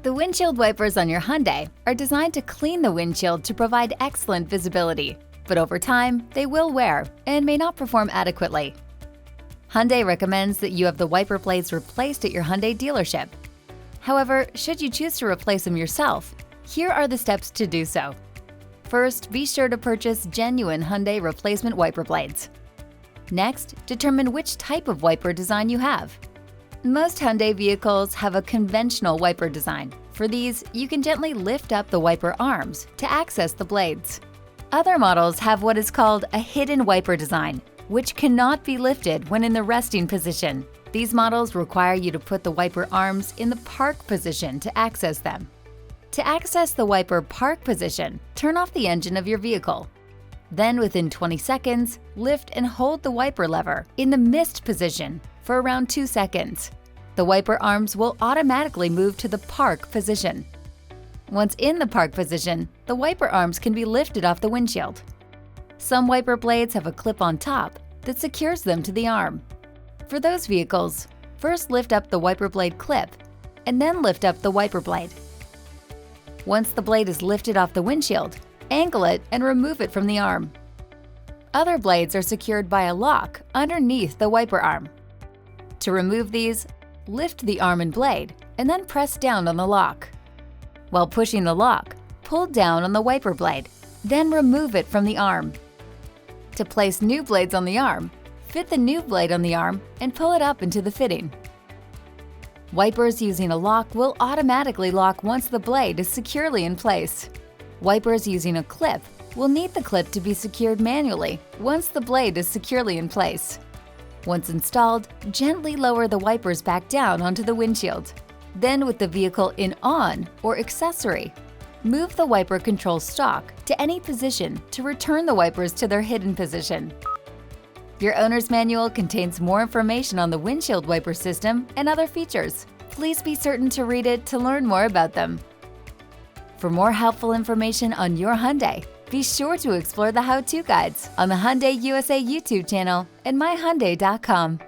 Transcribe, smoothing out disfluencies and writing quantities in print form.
The windshield wipers on your Hyundai are designed to clean the windshield to provide excellent visibility, but over time, they will wear and may not perform adequately. Hyundai recommends that you have the wiper blades replaced at your Hyundai dealership. However, should you choose to replace them yourself, here are the steps to do so. First, be sure to purchase genuine Hyundai replacement wiper blades. Next, determine which type of wiper design you have. Most Hyundai vehicles have a conventional wiper design. For these, you can gently lift up the wiper arms to access the blades. Other models have what is called a hidden wiper design, which cannot be lifted when in the resting position. These models require you to put the wiper arms in the park position to access them. To access the wiper park position, turn off the engine of your vehicle. Then within 20 seconds, lift and hold the wiper lever in the mist position for around 2 seconds. The wiper arms will automatically move to the park position. Once in the park position, the wiper arms can be lifted off the windshield. Some wiper blades have a clip on top that secures them to the arm. For those vehicles, first lift up the wiper blade clip and then lift up the wiper blade. Once the blade is lifted off the windshield, angle it and remove it from the arm. Other blades are secured by a lock underneath the wiper arm. To remove these, lift the arm and blade and then press down on the lock. While pushing the lock, pull down on the wiper blade, then remove it from the arm. To place new blades on the arm, fit the new blade on the arm and pull it up into the fitting. Wipers using a lock will automatically lock once the blade is securely in place. Wipers using a clip will need the clip to be secured manually once the blade is securely in place. Once installed, gently lower the wipers back down onto the windshield. Then with the vehicle in on or accessory, move the wiper control stalk to any position to return the wipers to their hidden position. Your owner's manual contains more information on the windshield wiper system and other features. Please be certain to read it to learn more about them. For more helpful information on your Hyundai, be sure to explore the how-to guides on the Hyundai USA YouTube channel and myhyundai.com.